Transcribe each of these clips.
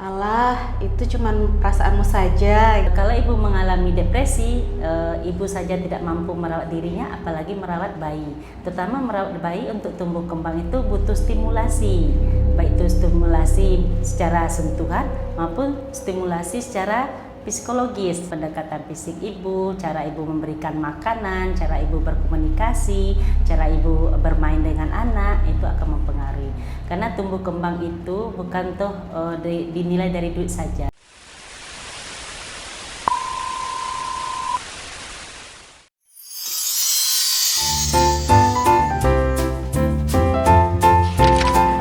alah itu cuman perasaanmu saja. Kalau ibu mengalami depresi, ibu saja tidak mampu merawat dirinya, apalagi merawat bayi. Terutama merawat bayi untuk tumbuh kembang itu butuh stimulasi, baik itu stimulasi secara sentuhan maupun stimulasi secara psikologis, pendekatan fisik ibu, cara ibu memberikan makanan, cara ibu berkomunikasi, cara ibu bermain dengan anak, itu akan mempengaruhi. Karena tumbuh kembang itu bukan dinilai dari duit saja.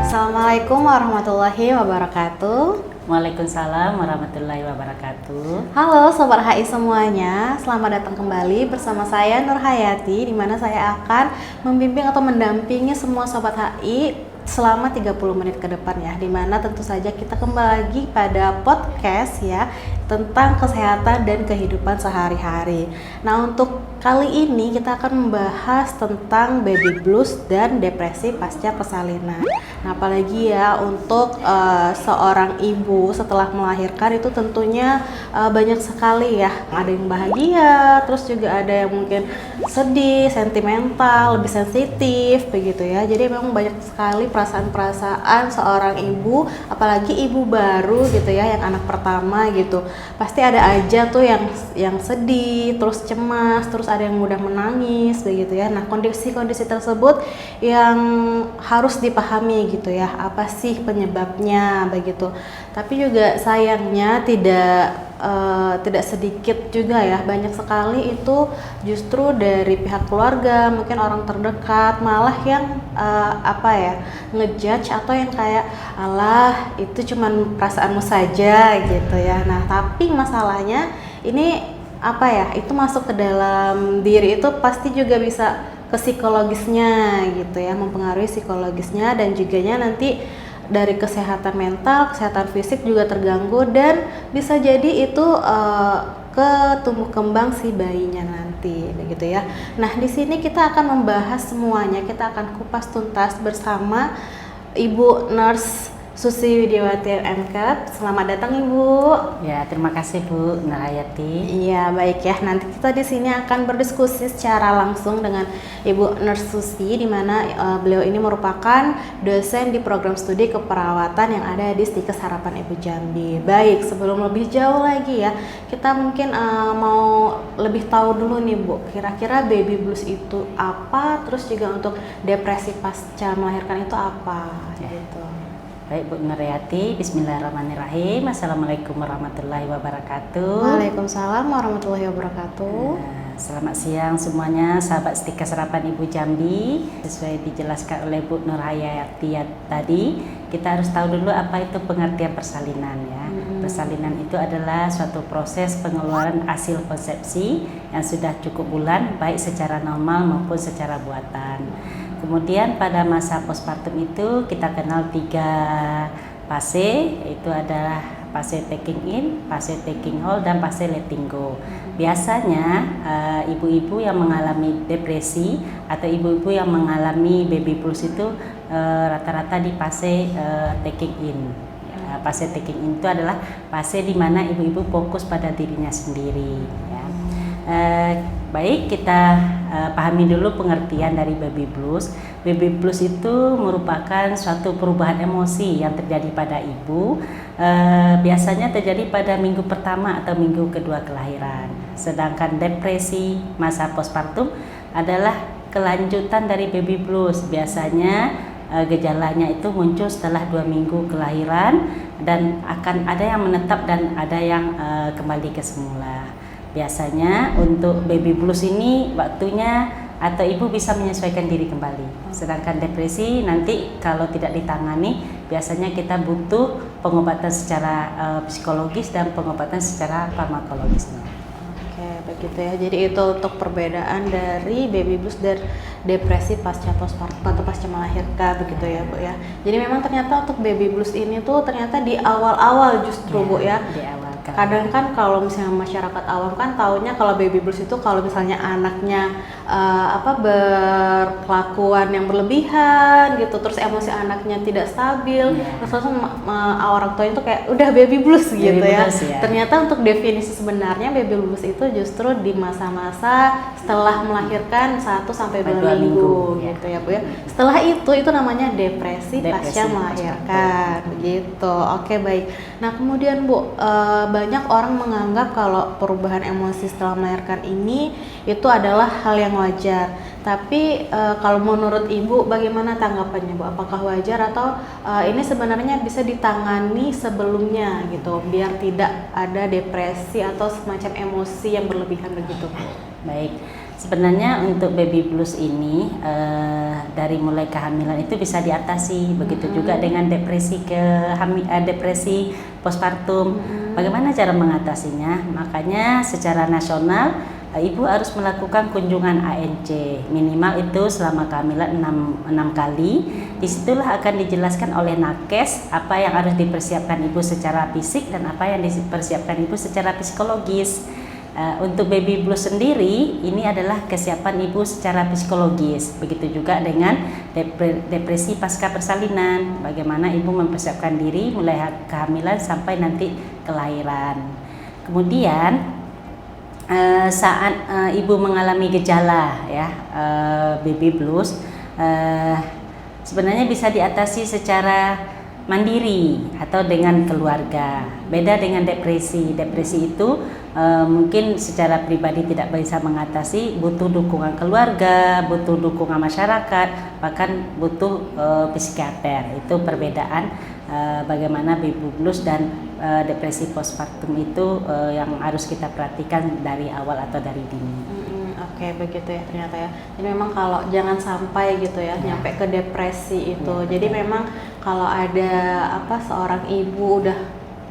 Assalamualaikum warahmatullahi wabarakatuh. Waalaikumsalam warahmatullahi wabarakatuh. Halo Sobat HI semuanya, selamat datang kembali bersama saya Nur Hayati, di mana saya akan membimbing atau mendampingi semua Sobat HI selama 30 menit ke depan ya, dimana tentu saja kita kembali lagi pada podcast ya tentang kesehatan dan kehidupan sehari-hari. Nah, untuk kali ini kita akan membahas tentang baby blues dan depresi pasca persalinan. Nah, apalagi ya untuk seorang ibu setelah melahirkan itu tentunya banyak sekali ya, ada yang bahagia, terus juga ada yang mungkin sedih, sentimental, lebih sensitif begitu ya. Jadi memang banyak sekali perasaan-perasaan seorang ibu, apalagi ibu baru gitu ya, yang anak pertama gitu. Pasti ada aja tuh yang sedih, terus cemas, terus ada yang mudah menangis begitu ya. Nah, kondisi-kondisi tersebut yang harus dipahami gitu ya, apa sih penyebabnya begitu. Tapi juga sayangnya tidak sedikit juga ya, banyak sekali itu justru dari pihak keluarga, mungkin orang terdekat malah yang ngejudge atau yang kayak alah itu cuman perasaanmu saja gitu ya. Nah, tapi masalahnya ini itu masuk ke dalam diri, itu pasti juga bisa ke psikologisnya gitu ya, mempengaruhi psikologisnya, dan juganya nanti dari kesehatan mental, kesehatan fisik juga terganggu, dan bisa jadi itu ke tumbuh kembang si bayinya nanti begitu ya. Nah, di sini kita akan membahas semuanya, kita akan kupas tuntas bersama Ibu Nurse Susi Widiawati MCAT. Selamat datang Ibu. Ya, terima kasih Bu Nur Hayati. Iya, baik ya. Nanti kita di sini akan berdiskusi secara langsung dengan Ibu Nurse Susi, di mana beliau ini merupakan dosen di program studi keperawatan yang ada di Stikes Harapan Ibu Jambi. Baik, sebelum lebih jauh lagi ya, kita mungkin mau lebih tahu dulu nih Bu, kira-kira baby blues itu apa, terus juga untuk depresi pasca melahirkan itu apa gitu. Baik Bu Nur Hayati, bismillahirrahmanirrahim. Assalamualaikum warahmatullahi wabarakatuh. Waalaikumsalam warahmatullahi wabarakatuh. Selamat siang semuanya, sahabat Stikes Harapan Ibu Jambi. Sesuai dijelaskan oleh Bu Nur Hayati tadi, kita harus tahu dulu apa itu pengertian persalinan ya. Persalinan itu adalah suatu proses pengeluaran hasil konsepsi yang sudah cukup bulan, baik secara normal maupun secara buatan. Kemudian pada masa postpartum itu kita kenal 3 fase, yaitu adalah fase taking in, fase taking hold, dan fase letting go. Biasanya ibu-ibu yang mengalami depresi atau ibu-ibu yang mengalami baby blues itu rata-rata di fase taking in. Fase taking in itu adalah fase di mana ibu-ibu fokus pada dirinya sendiri ya. Baik, kita pahami dulu pengertian dari baby blues. Baby blues itu merupakan suatu perubahan emosi yang terjadi pada ibu, biasanya terjadi pada minggu pertama atau minggu kedua kelahiran. Sedangkan depresi masa postpartum adalah kelanjutan dari baby blues. Biasanya gejalanya itu muncul setelah 2 minggu kelahiran, dan akan ada yang menetap dan ada yang kembali ke semula. Biasanya untuk baby blues ini waktunya atau ibu bisa menyesuaikan diri kembali. Sedangkan depresi nanti kalau tidak ditangani, biasanya kita butuh pengobatan secara psikologis dan pengobatan secara farmakologis. Oke, begitu ya. Jadi itu untuk perbedaan dari baby blues dan depresi pasca postpartum atau pasca melahirkan begitu ya Bu ya. Jadi memang ternyata untuk baby blues ini tuh ternyata di awal-awal justru Bu ya. Di awal. kadang kan kalau misalnya masyarakat awam kan taunya kalau baby blues itu kalau misalnya anaknya berkelakuan yang berlebihan gitu, terus emosi anaknya tidak stabil, terus langsung orang tuanya itu kayak udah baby blues gitu ya. Ternyata untuk definisi sebenarnya baby blues itu justru di masa-masa setelah melahirkan 1 sampai 2 minggu gitu ya Bu ya. Setelah itu namanya depresi pasca melahirkan begitu. Oke, baik. Nah, kemudian Bu, banyak orang menganggap kalau perubahan emosi setelah melahirkan ini itu adalah hal yang wajar. Tapi kalau menurut Ibu bagaimana tanggapannya Bu? Apakah wajar atau ini sebenarnya bisa ditangani sebelumnya gitu biar tidak ada depresi atau semacam emosi yang berlebihan begitu Bu? Baik. Sebenarnya untuk baby blues ini dari mulai kehamilan itu bisa diatasi, begitu juga dengan depresi depresi postpartum. Bagaimana cara mengatasinya? Makanya secara nasional ibu harus melakukan kunjungan ANC minimal itu selama kehamilan 6 kali. Disitulah akan dijelaskan oleh nakes apa yang harus dipersiapkan ibu secara fisik dan apa yang dipersiapkan ibu secara psikologis. Untuk baby blues sendiri ini adalah kesiapan ibu secara psikologis, begitu juga dengan depresi pasca persalinan, bagaimana ibu mempersiapkan diri mulai kehamilan sampai nanti kelahiran. Kemudian saat ibu mengalami gejala ya baby blues sebenarnya bisa diatasi secara mandiri atau dengan keluarga. Beda dengan depresi. Depresi itu mungkin secara pribadi tidak bisa mengatasi, butuh dukungan keluarga, butuh dukungan masyarakat, bahkan butuh psikiater. Itu perbedaan bagaimana baby blues dan depresi postpartum itu yang harus kita perhatikan dari awal atau dari dini. Oke, begitu ya ternyata ya. Jadi memang kalau jangan sampai gitu ya nyampe ke depresi itu. Jadi memang kalau ada seorang ibu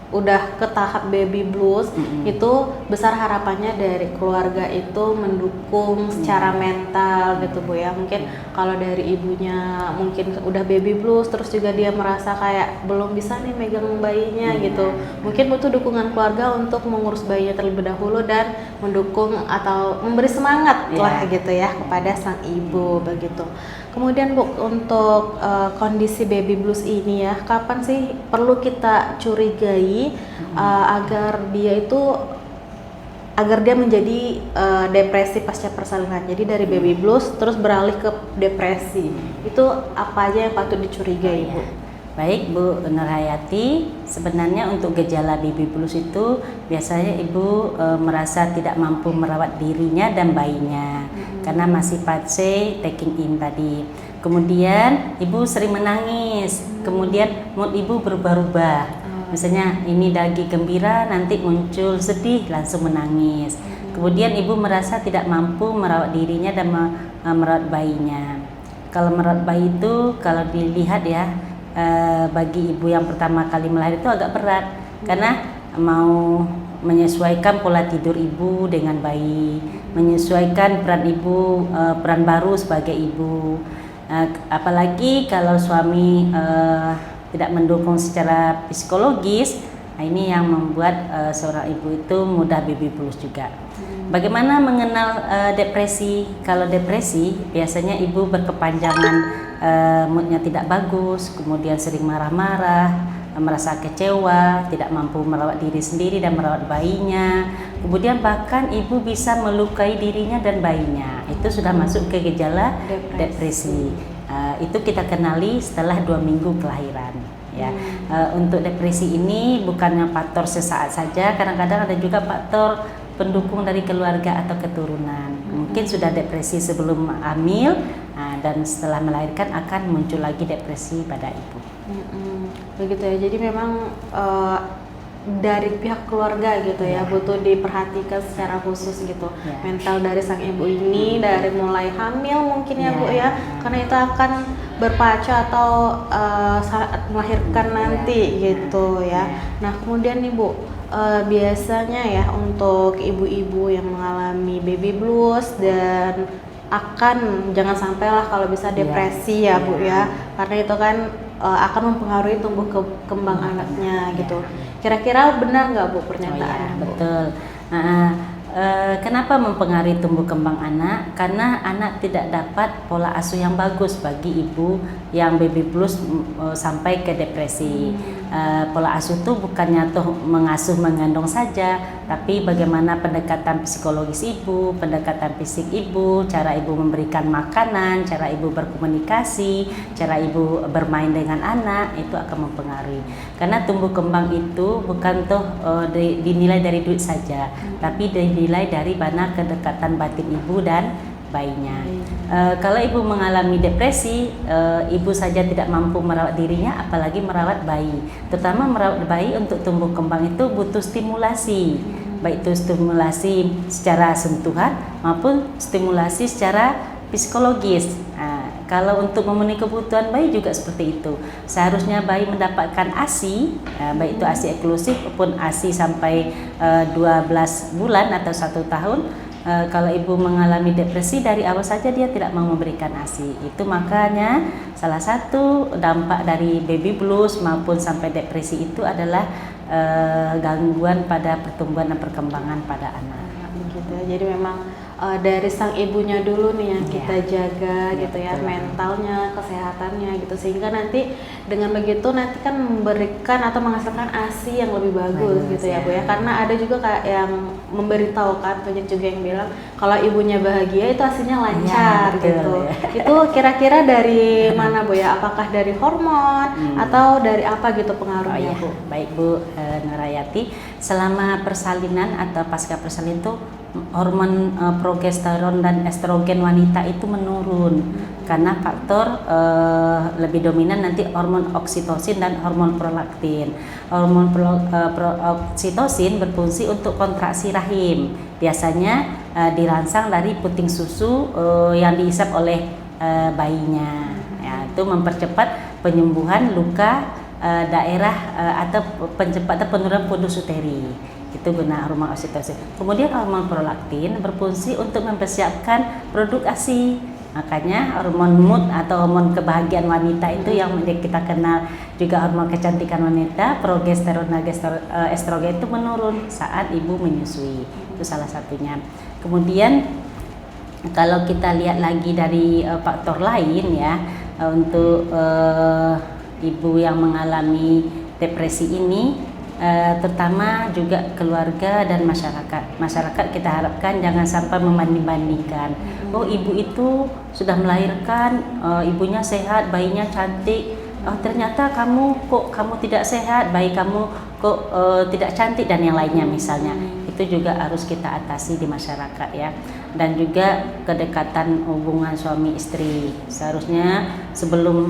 udah ke tahap baby blues itu besar harapannya dari keluarga itu mendukung secara mental gitu Bu ya. Mungkin kalau dari ibunya mungkin udah baby blues terus juga dia merasa kayak belum bisa nih megang bayinya gitu. Mungkin butuh dukungan keluarga untuk mengurus bayinya terlebih dahulu dan mendukung atau memberi semangat lah gitu ya kepada sang ibu begitu. Kemudian Bu, untuk kondisi baby blues ini ya, kapan sih perlu kita curigai agar dia menjadi depresi pasca persalinan? Jadi dari baby blues terus beralih ke depresi. Itu apa aja yang patut dicurigai Bu? Baik Bu Nurhayati, sebenarnya untuk gejala baby blues itu biasanya ibu merasa tidak mampu merawat dirinya dan bayinya karena masih fase taking in tadi. Kemudian ibu sering menangis, kemudian mood ibu berubah-ubah. Misalnya ini lagi gembira, nanti muncul sedih, langsung menangis. Kemudian ibu merasa tidak mampu merawat dirinya dan merawat bayinya. Kalau merawat bayi itu kalau dilihat ya, bagi ibu yang pertama kali melahirkan itu agak berat karena mau menyesuaikan pola tidur ibu dengan bayi, menyesuaikan peran ibu, peran baru sebagai ibu. Apalagi kalau suami tidak mendukung secara psikologis, nah ini yang membuat seorang ibu itu mudah baby blues juga. Bagaimana mengenal depresi? Kalau depresi biasanya ibu berkepanjangan moodnya tidak bagus, kemudian sering marah-marah, merasa kecewa, tidak mampu merawat diri sendiri dan merawat bayinya. Kemudian bahkan ibu bisa melukai dirinya dan bayinya. Itu sudah masuk ke gejala depresi. Itu kita kenali setelah 2 minggu kelahiran. Ya, untuk depresi ini bukannya faktor sesaat saja, kadang-kadang ada juga faktor pendukung dari keluarga atau keturunan. Mungkin sudah depresi sebelum hamil dan setelah melahirkan akan muncul lagi depresi pada ibu. Begitu ya. Jadi memang dari pihak keluarga gitu ya butuh diperhatikan secara khusus gitu. Mental dari sang ibu ini dari mulai hamil mungkin ya Bu ya, karena itu akan berpacu atau saat melahirkan nanti gitu ya. Nah kemudian nih Bu, biasanya ya untuk ibu-ibu yang mengalami baby blues dan akan jangan sampailah kalau bisa depresi Bu ya, karena itu kan akan mempengaruhi tumbuh kembang anaknya gitu. Kira-kira benar nggak Bu Oh pernyataan? ya, betul. Nah, kenapa mempengaruhi tumbuh kembang anak? Karena anak tidak dapat pola asuh yang bagus bagi ibu yang baby blues sampai ke depresi. Pola asuh itu bukannya tuh mengasuh mengandung saja, tapi bagaimana pendekatan psikologis ibu, pendekatan fisik ibu, cara ibu memberikan makanan, cara ibu berkomunikasi, cara ibu bermain dengan anak, itu akan mempengaruhi. Karena tumbuh kembang itu bukan tuh dinilai dari duit saja, tapi dinilai dari mana kedekatan batin ibu dan bayinya. Kalau ibu mengalami depresi, ibu saja tidak mampu merawat dirinya, apalagi merawat bayi. Terutama merawat bayi untuk tumbuh kembang itu butuh stimulasi, baik itu stimulasi secara sentuhan maupun stimulasi secara psikologis. Kalau untuk memenuhi kebutuhan bayi juga seperti itu. Seharusnya bayi mendapatkan ASI, baik itu ASI eksklusif maupun ASI sampai 12 bulan atau 1 tahun. Kalau ibu mengalami depresi dari awal saja dia tidak mau memberikan ASI. Itu makanya salah satu dampak dari baby blues maupun sampai depresi itu adalah gangguan pada pertumbuhan dan perkembangan pada anak. Begitu ya. Jadi memang dari sang ibunya dulu nih yang kita jaga gitu ya, betul. mentalnya, kesehatannya gitu, sehingga nanti dengan begitu nanti kan memberikan atau menghasilkan ASI yang lebih bagus gitu ya Bu ya. Karena ada juga kayak yang memberitahukan, banyak juga yang bilang kalau ibunya bahagia itu ASInya lancar betul, gitu. ya. Itu kira-kira dari mana Bu ya? Apakah dari hormon atau dari apa gitu pengaruhnya Bu? Baik Bu Nurhayati, selama persalinan atau pasca persalinan itu hormon progesteron dan estrogen wanita itu menurun karena faktor lebih dominan nanti hormon oksitosin dan hormon prolaktin. Hormon oksitosin berfungsi untuk kontraksi rahim, biasanya dirangsang dari puting susu yang diisap oleh bayinya. Ya, itu mempercepat penyembuhan luka daerah atau pencepat penurunan pondus uteri. Itu guna hormon oksitosin. Kemudian hormon prolaktin berfungsi untuk mempersiapkan produk ASI. Makanya hormon mood atau hormon kebahagiaan wanita itu yang kita kenal juga hormon kecantikan wanita, progesteron dan estrogen itu menurun saat ibu menyusui. Itu salah satunya. Kemudian kalau kita lihat lagi dari faktor lain ya, untuk ibu yang mengalami depresi ini, terutama juga keluarga dan masyarakat kita harapkan jangan sampai membanding-bandingkan. Oh, ibu itu sudah melahirkan, ibunya sehat, bayinya cantik, oh ternyata kamu tidak sehat, bayi kamu kok tidak cantik dan yang lainnya misalnya. Itu juga harus kita atasi di masyarakat ya. Dan juga kedekatan hubungan suami istri, seharusnya sebelum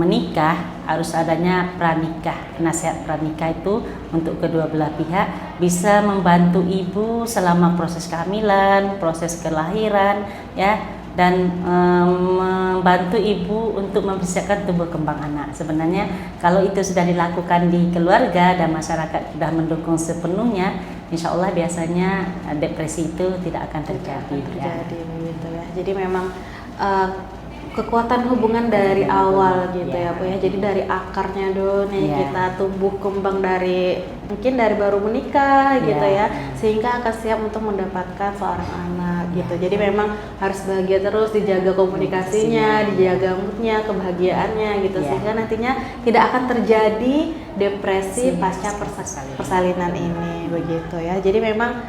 menikah harus adanya pranikah. Nasihat pranikah itu untuk kedua belah pihak bisa membantu ibu selama proses kehamilan, proses kelahiran ya, dan membantu ibu untuk mempersiapkan tumbuh kembang anak. Sebenarnya kalau itu sudah dilakukan di keluarga dan masyarakat sudah mendukung sepenuhnya, insya Allah biasanya depresi itu tidak akan terjadi. Begitu ya. Jadi memang kekuatan hubungan dari awal gitu ya Bu ya. Jadi dari akarnya dulu nih kita tumbuh kembang dari mungkin dari baru menikah gitu ya, sehingga akan siap untuk mendapatkan seorang anak gitu. Jadi memang harus bahagia terus, dijaga komunikasinya, dijaga moodnya, kebahagiaannya gitu, sehingga nantinya tidak akan terjadi depresi pasca persalinan ini begitu ya. Jadi memang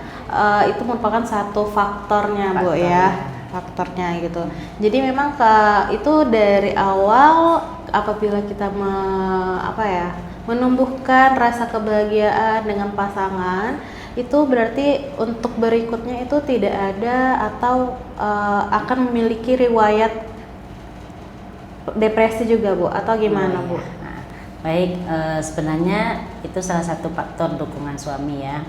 itu merupakan satu faktornya Bu ya. Faktornya gitu. Jadi memang itu dari awal apabila kita menumbuhkan rasa kebahagiaan dengan pasangan, itu berarti untuk berikutnya itu tidak ada atau akan memiliki riwayat depresi juga Bu, atau gimana Bu? Baik, sebenarnya itu salah satu faktor dukungan suami ya.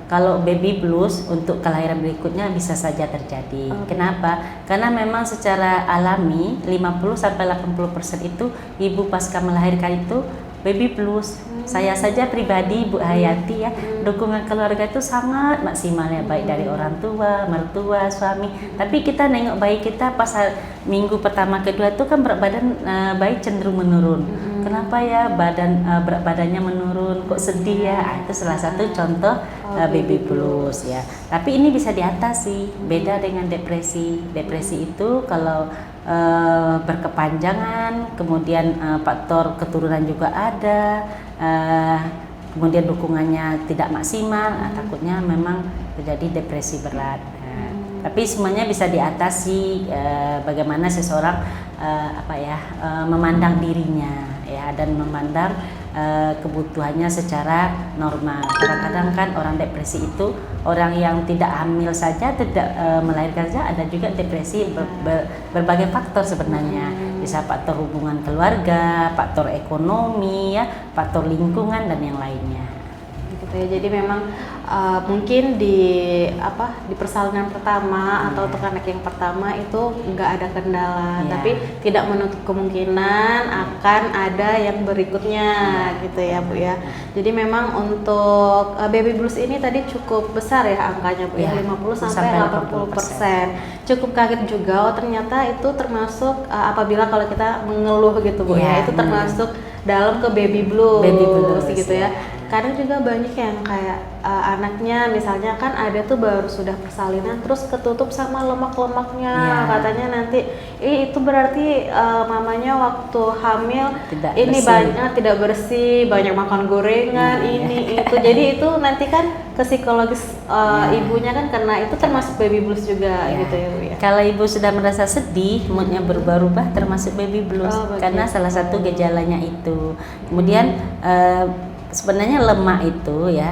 Kalau baby blues untuk kelahiran berikutnya bisa saja terjadi. Kenapa? Karena memang secara alami 50-80% itu ibu pasca melahirkan itu baby blues. Saya saja pribadi Bu Hayati ya, dukungan keluarga itu sangat maksimal ya, baik dari orang tua, mertua, suami. Tapi kita nengok bayi kita pas minggu pertama kedua itu kan berat badan bayi cenderung menurun. kenapa ya berat badannya menurun, kok sedih ya. Itu salah satu contoh baby blues ya. Tapi ini bisa diatasi, beda dengan depresi. Depresi itu kalau berkepanjangan, kemudian faktor keturunan juga ada, kemudian dukungannya tidak maksimal, takutnya memang terjadi depresi berat. Tapi semuanya bisa diatasi, bagaimana seseorang memandang dirinya ya, dan memandang kebutuhannya secara normal. Kadang-kadang kan orang depresi itu orang yang tidak hamil saja, tidak melahirkan saja, ada juga depresi berbagai faktor sebenarnya. Bisa faktor hubungan keluarga, faktor ekonomi ya, faktor lingkungan dan yang lainnya. Gitu ya. Jadi memang mungkin di persalinan pertama atau untuk anak yang pertama itu nggak ada kendala, tapi tidak menutup kemungkinan akan ada yang berikutnya gitu ya Bu ya. Jadi memang untuk baby blues ini tadi cukup besar ya angkanya Bu ya, 50 sampai 80%. Cukup kaget juga, oh ternyata itu termasuk apabila kalau kita mengeluh gitu Bu ya, itu termasuk dalam ke baby blues gitu ya. Kadang juga banyak yang kayak anaknya misalnya kan ada tuh baru sudah persalinan terus ketutup sama lemak-lemaknya, katanya nanti itu berarti mamanya waktu hamil tidak ini bersih. Banyak tidak bersih, banyak makan gorengan ini itu, jadi itu nanti kan ke psikologis ibunya kan, karena itu termasuk baby blues juga gitu ya Bu ya. Kalau ibu sudah merasa sedih, moodnya berubah-ubah, termasuk baby blues karena salah satu gejalanya itu. Kemudian sebenarnya lemak itu ya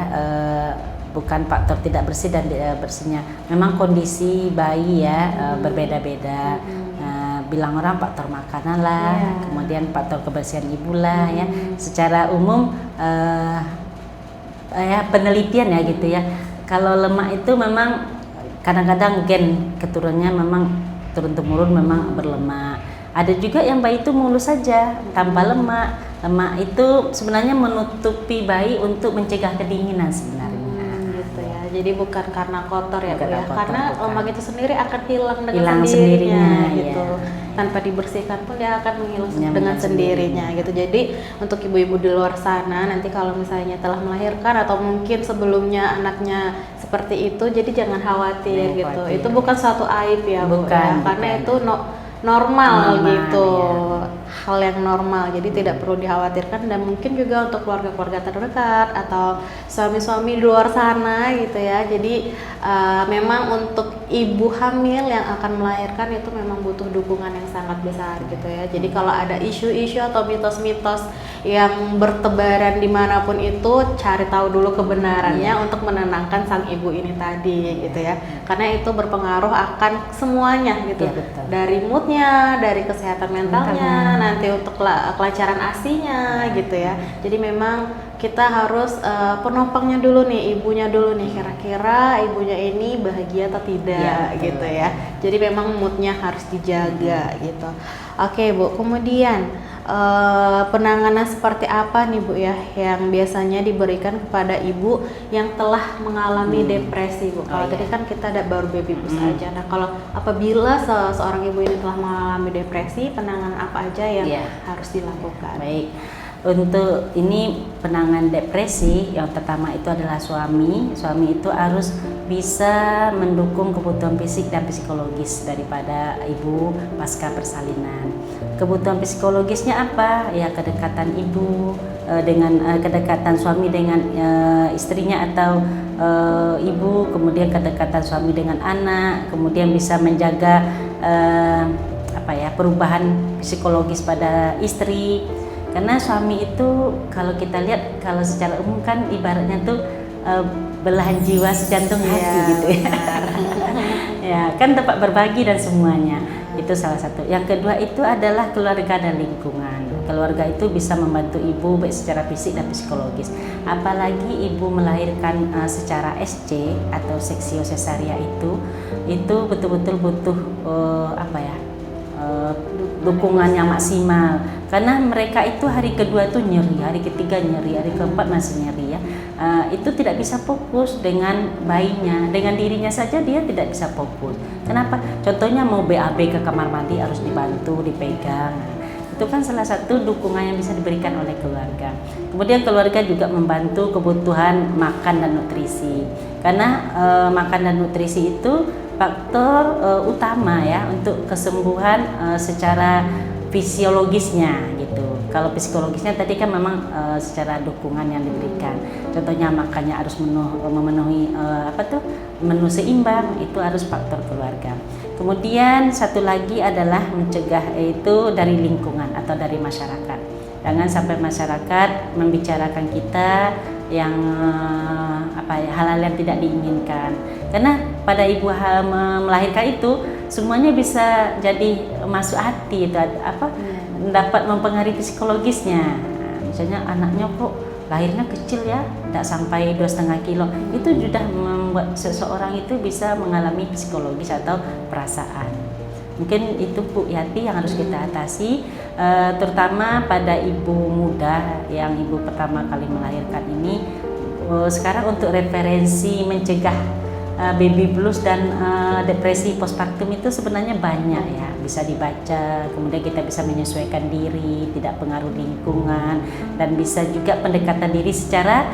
bukan faktor tidak bersih dan bersihnya, memang kondisi bayi ya berbeda-beda. Bilang orang faktor makanan lah, kemudian faktor kebersihan ibu lah ya. Secara umum penelitian ya gitu ya, kalau lemak itu memang kadang-kadang gen keturunannya memang turun-temurun memang berlemak. Ada juga yang bayi itu mulus saja tanpa lemak. Lemak itu sebenarnya menutupi bayi untuk mencegah kedinginan sebenarnya. Gitu ya. Jadi bukan karena kotor ya Bu ya. Karena lemak itu sendiri akan hilang dengan hilang sendirinya gitu. Tanpa dibersihkan pun dia akan menghilang dengan sendirinya gitu. Jadi untuk ibu-ibu di luar sana nanti kalau misalnya telah melahirkan atau mungkin sebelumnya anaknya seperti itu, jadi jangan khawatir gitu. Itu bukan suatu aib ya Bu ya. Karena itu normal gitu, hal yang normal, jadi tidak perlu dikhawatirkan. Dan mungkin juga untuk keluarga-keluarga terdekat atau suami-suami di luar sana gitu ya, jadi memang untuk ibu hamil yang akan melahirkan itu memang butuh dukungan yang sangat besar gitu ya. Jadi kalau ada isu-isu atau mitos-mitos yang bertebaran dimanapun itu, cari tahu dulu kebenarannya untuk menenangkan sang ibu ini tadi gitu ya, karena itu berpengaruh akan semuanya gitu, dari moodnya, dari kesehatan mentalnya, nanti untuk kelancaran ASI-nya gitu ya. Jadi memang kita harus penopangnya dulu nih, ibunya dulu nih, kira-kira ibunya ini bahagia atau tidak gitu ya. Jadi memang moodnya harus dijaga gitu. Oke Bu, kemudian penanganan seperti apa nih Bu ya yang biasanya diberikan kepada ibu yang telah mengalami depresi Bu? Kalau tadi kan kita ada baru baby blues aja. Nah kalau apabila seorang ibu ini telah mengalami depresi, penanganan apa aja yang harus dilakukan? Baik. Untuk ini penanganan depresi yang pertama itu adalah suami itu harus bisa mendukung kebutuhan fisik dan psikologis daripada ibu pasca persalinan. Kebutuhan psikologisnya apa? Ya kedekatan ibu dengan kedekatan suami dengan istrinya atau ibu, kemudian kedekatan suami dengan anak, kemudian bisa menjaga perubahan psikologis pada istri. Karena suami itu kalau kita lihat, kalau secara umum kan ibaratnya tuh belahan jiwa sejantung hati gitu ya. Ya kan tempat berbagi dan semuanya, itu salah satu. Yang kedua itu adalah keluarga dan lingkungan. Keluarga itu bisa membantu ibu baik secara fisik dan psikologis. Apalagi ibu melahirkan secara SC atau seksio cesaria itu betul-betul butuh dukungan yang maksimal, karena mereka itu hari kedua tuh nyeri, hari ketiga nyeri, hari keempat masih nyeri ya. Itu tidak bisa fokus dengan bayinya, dengan dirinya saja dia tidak bisa fokus. Kenapa? Contohnya mau BAB ke kamar mandi harus dibantu, dipegang. Itu kan salah satu dukungan yang bisa diberikan oleh keluarga. Kemudian keluarga juga membantu kebutuhan makan dan nutrisi. Karena makan dan nutrisi itu faktor utama ya untuk kesembuhan secara fisiologisnya gitu. Kalau psikologisnya tadi kan memang secara dukungan yang diberikan. Contohnya makannya harus memenuhi menu seimbang, itu harus faktor keluarga. Kemudian satu lagi adalah mencegah, itu dari lingkungan atau dari masyarakat. Jangan sampai masyarakat membicarakan kita yang hal-hal yang tidak diinginkan. Karena pada ibu melahirkan itu semuanya bisa jadi masuk hati, itu dapat mempengaruhi psikologisnya. Misalnya anaknya kok lahirnya kecil ya, tidak sampai 2,5 kilo, itu sudah membuat seseorang itu bisa mengalami psikologis atau perasaan. Mungkin itu Bu Yati yang harus kita atasi, terutama pada ibu muda yang ibu pertama kali melahirkan ini. Sekarang untuk referensi mencegah baby blues dan depresi postpartum itu sebenarnya banyak ya, bisa dibaca. Kemudian kita bisa menyesuaikan diri, tidak pengaruh lingkungan, dan bisa juga pendekatan diri secara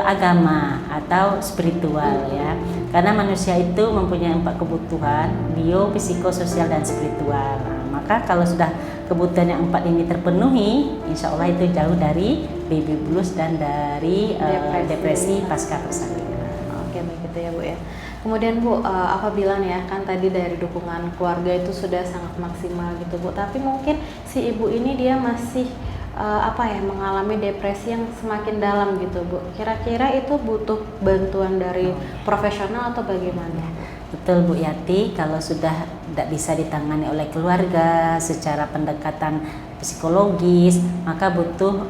agama atau spiritual ya. Karena manusia itu mempunyai 4 kebutuhan: bio, psikososial, dan spiritual. Maka kalau sudah kebutuhan yang 4 ini terpenuhi, insya Allah itu jauh dari baby blues dan dari depresi pasca persalinan. Oke, begitu ya Bu ya. Kemudian Bu, apabila nih ya, kan tadi dari dukungan keluarga itu sudah sangat maksimal gitu Bu, tapi mungkin si ibu ini dia masih mengalami depresi yang semakin dalam gitu Bu. Kira-kira itu butuh bantuan dari profesional atau bagaimana? Betul Bu Yati, kalau sudah tidak bisa ditangani oleh keluarga secara pendekatan psikologis, maka butuh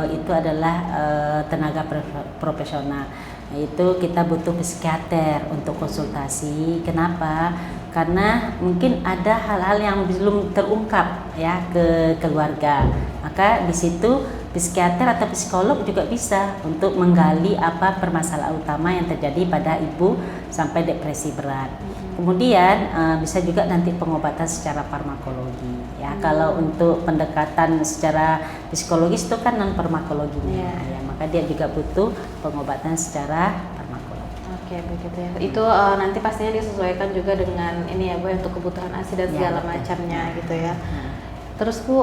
itu adalah tenaga profesional. Itu kita butuh psikiater untuk konsultasi. Kenapa? Karena mungkin ada hal-hal yang belum terungkap ya ke keluarga. Maka di situ psikiater atau psikolog juga bisa untuk menggali apa permasalahan utama yang terjadi pada ibu sampai depresi berat. Kemudian bisa juga nanti pengobatan secara farmakologi ya. Kalau untuk pendekatan secara psikologis itu kan non farmakologinya ya, maka dia juga butuh pengobatan secara farmakologi. Oke, begitu ya. Itu nanti pastinya disesuaikan juga dengan ini ya Bu, untuk kebutuhan ASI dan segala macamnya gitu ya. Terus Bu,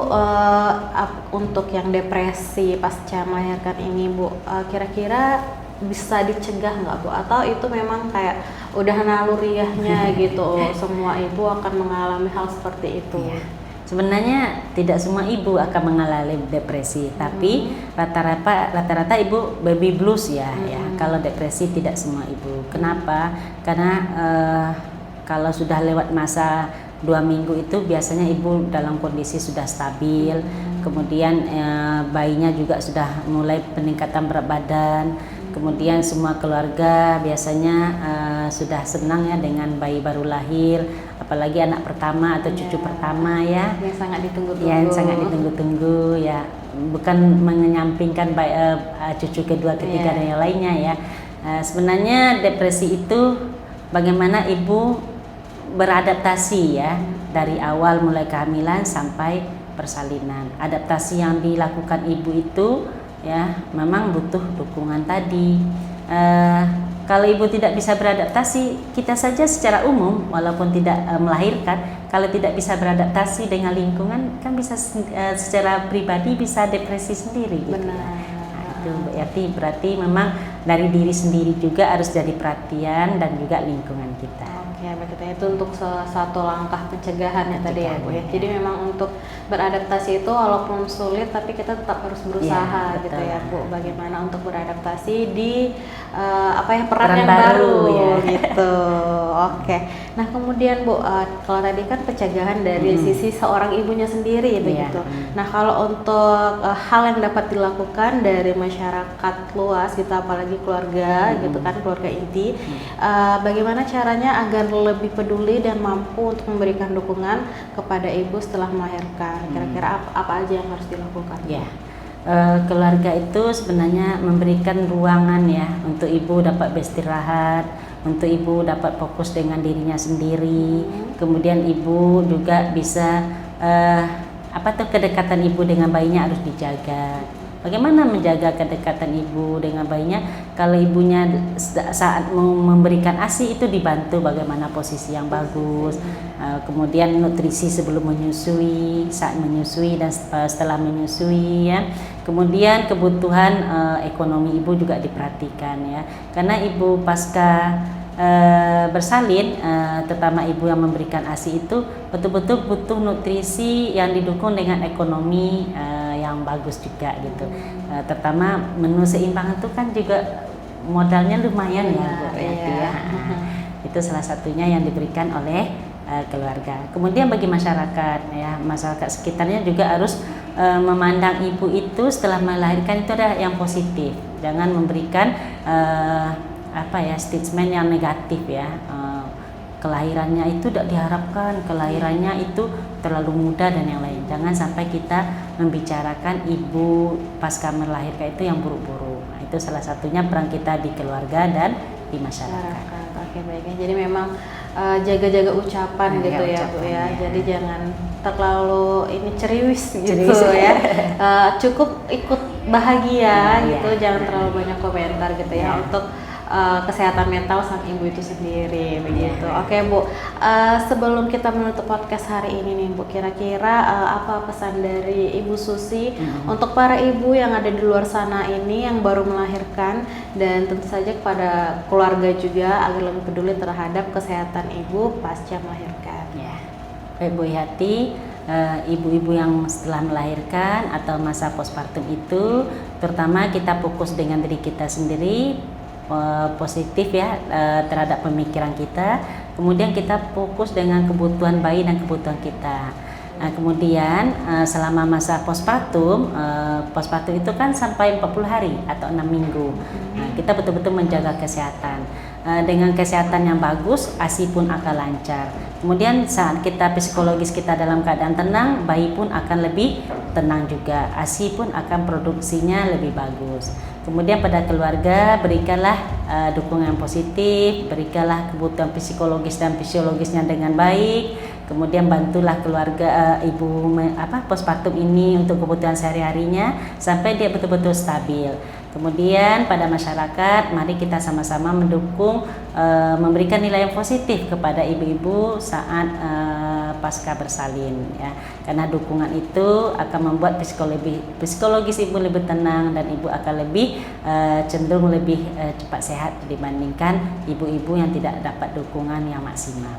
untuk yang depresi pasca melahirkan ini Bu, kira-kira bisa dicegah nggak Bu? Atau itu memang kayak udah naluriahnya gitu, semua ibu akan mengalami hal seperti itu? Sebenarnya tidak semua ibu akan mengalami depresi, tapi rata-rata ibu baby blues ya. Kalau depresi tidak semua ibu. Kenapa? Karena kalau sudah lewat masa 2 minggu itu biasanya ibu dalam kondisi sudah stabil, kemudian bayinya juga sudah mulai peningkatan berat badan, kemudian semua keluarga biasanya sudah senang ya dengan bayi baru lahir, apalagi anak pertama atau cucu pertama ya. Yang sangat ditunggu-tunggu. Yang sangat ditunggu-tunggu ya, bukan menyampingkan cucu kedua, ketiga dan yang lainnya ya. Sebenarnya depresi itu bagaimana ibu beradaptasi ya dari awal mulai kehamilan sampai persalinan. Adaptasi yang dilakukan ibu itu ya memang butuh dukungan tadi. Kalau ibu tidak bisa beradaptasi, kita saja secara umum walaupun tidak melahirkan, kalau tidak bisa beradaptasi dengan lingkungan kan bisa secara pribadi bisa depresi sendiri gitu. Benar. Itu berarti memang dari diri sendiri juga harus jadi perhatian dan juga lingkungan kita. Ya begitu, itu untuk satu langkah pencegahan ya tadi ya Bu ya. Jadi memang untuk beradaptasi itu walaupun sulit tapi kita tetap harus berusaha gitu ya Bu. Bagaimana untuk beradaptasi di peran yang baru ya gitu. Oke. Nah kemudian Bu, kalau tadi kan pencegahan dari sisi seorang ibunya sendiri begitu. Nah kalau untuk hal yang dapat dilakukan dari masyarakat luas gitu, apalagi keluarga gitu kan, keluarga inti, bagaimana caranya agar lebih peduli dan mampu untuk memberikan dukungan kepada ibu setelah melahirkan? Kira-kira apa aja yang harus dilakukan? Ya, keluarga itu sebenarnya memberikan ruangan ya untuk ibu dapat beristirahat, untuk ibu dapat fokus dengan dirinya sendiri. Kemudian ibu juga bisa apa tuh kedekatan ibu dengan bayinya harus dijaga. Bagaimana menjaga kedekatan ibu dengan bayinya? Kalau ibunya saat memberikan ASI itu dibantu bagaimana posisi yang bagus, kemudian nutrisi sebelum menyusui, saat menyusui dan setelah menyusui ya. Kemudian kebutuhan ekonomi ibu juga diperhatikan ya, karena ibu pasca bersalin, terutama ibu yang memberikan ASI itu betul-betul butuh nutrisi yang didukung dengan ekonomi yang bagus juga gitu. Terutama menu seimbang itu kan juga modalnya lumayan ya Bu Yati ya. Itu salah satunya yang diberikan oleh keluarga. Kemudian bagi masyarakat ya, masyarakat sekitarnya juga harus memandang ibu itu setelah melahirkan itu ada yang positif. Jangan memberikan statement yang negatif ya. Kelahirannya itu tidak diharapkan, kelahirannya itu terlalu muda dan yang lain. Jangan sampai kita membicarakan ibu pasca melahirkan itu yang buruk-buruk. Nah, itu salah satunya peran kita di keluarga dan di masyarakat. Oke, baiknya. Jadi memang jaga-jaga ucapan gitu ya Bu ya. Jadi jangan terlalu ini ceriwis gitu ya. Cukup ikut bahagia gitu, jangan terlalu banyak komentar gitu ya untuk kesehatan mental sang ibu itu sendiri begitu. Oke Bu, sebelum kita menutup podcast hari ini nih Bu, kira-kira apa pesan dari Ibu Susi untuk para ibu yang ada di luar sana ini yang baru melahirkan, dan tentu saja kepada keluarga juga agar lebih peduli terhadap kesehatan ibu pasca melahirkan. Ya, baik Bu Yati. Ibu-ibu yang setelah melahirkan atau masa postpartum itu, terutama kita fokus dengan diri kita sendiri, positif ya terhadap pemikiran kita, kemudian kita fokus dengan kebutuhan bayi dan kebutuhan kita. Nah, kemudian selama masa postpartum itu kan sampai 40 hari atau 6 minggu. Nah, kita betul-betul menjaga kesehatan. Dengan kesehatan yang bagus, ASI pun akan lancar. Kemudian saat kita psikologis kita dalam keadaan tenang, bayi pun akan lebih tenang juga. ASI pun akan produksinya lebih bagus. Kemudian pada keluarga berikanlah dukungan positif, berikanlah kebutuhan psikologis dan fisiologisnya dengan baik. Kemudian bantulah keluarga ibu postpartum ini untuk kebutuhan sehari-harinya sampai dia betul-betul stabil. Kemudian pada masyarakat, mari kita sama-sama mendukung, memberikan nilai yang positif kepada ibu-ibu saat pasca bersalin ya. Karena dukungan itu akan membuat psikologis ibu lebih tenang dan ibu akan lebih cenderung lebih cepat sehat dibandingkan ibu-ibu yang tidak dapat dukungan yang maksimal.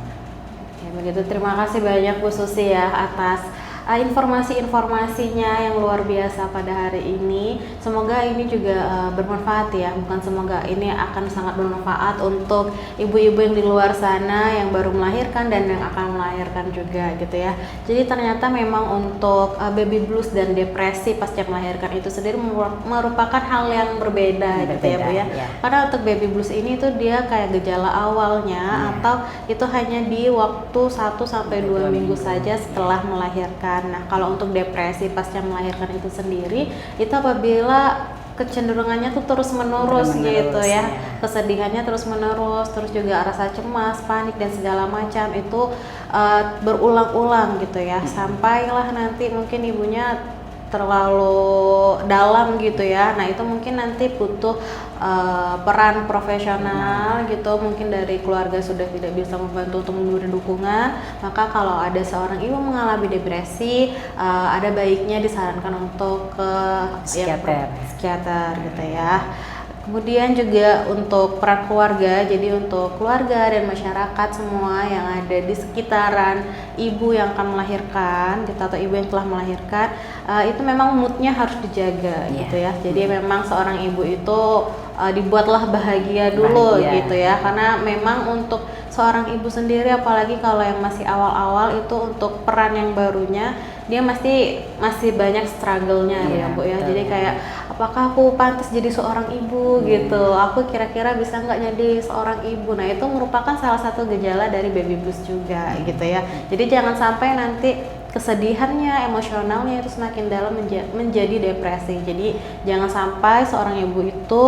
Oke, begitu. Terima kasih banyak Bu Susi ya atas informasi-informasinya yang luar biasa pada hari ini. Semoga ini juga bermanfaat ya, bukan semoga, ini akan sangat bermanfaat untuk ibu-ibu yang di luar sana yang baru melahirkan dan yang akan melahirkan juga gitu ya. Jadi ternyata memang untuk baby blues dan depresi pasca melahirkan itu sendiri merupakan hal yang berbeda gitu ya Bu ya. Karena untuk baby blues ini tuh dia kayak gejala awalnya atau itu hanya di waktu 1 sampai 2 minggu saja setelah melahirkan. Nah, kalau untuk depresi pasca melahirkan itu sendiri, itu apabila kecenderungannya tuh terus menerus gitu ya, kesedihannya terus menerus, terus juga rasa cemas, panik dan segala macam itu berulang-ulang gitu ya, sampailah nanti mungkin ibunya terlalu dalam gitu ya. Nah, itu mungkin nanti butuh peran profesional gitu, mungkin dari keluarga sudah tidak bisa membantu untuk memberi dukungan, maka kalau ada seorang ibu mengalami depresi, ada baiknya disarankan untuk ke psikiater gitu ya. Kemudian juga untuk peran keluarga, jadi untuk keluarga dan masyarakat semua yang ada di sekitaran ibu yang akan melahirkan gitu, atau ibu yang telah melahirkan, itu memang moodnya harus dijaga gitu ya. Jadi memang seorang ibu itu dibuatlah bahagia dulu gitu ya, karena memang untuk seorang ibu sendiri, apalagi kalau yang masih awal-awal itu, untuk peran yang barunya dia masih banyak struggle-nya ya Bu ya. Jadi kayak, apakah aku pantas jadi seorang ibu gitu, aku kira-kira bisa nggak jadi seorang ibu. Nah, itu merupakan salah satu gejala dari baby blues juga gitu ya. Jadi jangan sampai nanti kesedihannya, emosionalnya itu semakin dalam menjadi depresi. Jadi jangan sampai seorang ibu itu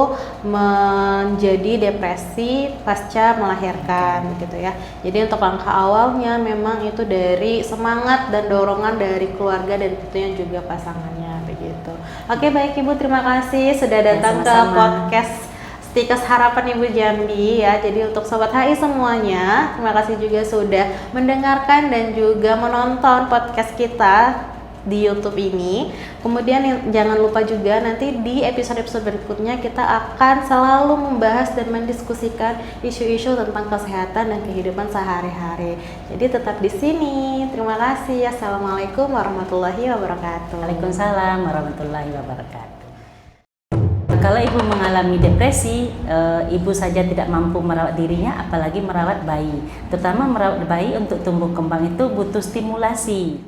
menjadi depresi pasca melahirkan gitu ya. Jadi untuk langkah awalnya memang itu dari semangat dan dorongan dari keluarga dan tentunya juga pasangannya begitu. Oke, baik Ibu, terima kasih sudah datang ke podcast Stikes Harapan Ibu Jambi ya. Jadi untuk Sobat HI semuanya, terima kasih juga sudah mendengarkan dan juga menonton podcast kita di YouTube ini. Kemudian jangan lupa juga nanti di episode-episode berikutnya kita akan selalu membahas dan mendiskusikan isu-isu tentang kesehatan dan kehidupan sehari-hari. Jadi tetap di sini. Terima kasih. Assalamualaikum warahmatullahi wabarakatuh. Waalaikumsalam warahmatullahi wabarakatuh. Kalau ibu mengalami depresi, ibu saja tidak mampu merawat dirinya, apalagi merawat bayi. Terutama merawat bayi untuk tumbuh kembang itu butuh stimulasi.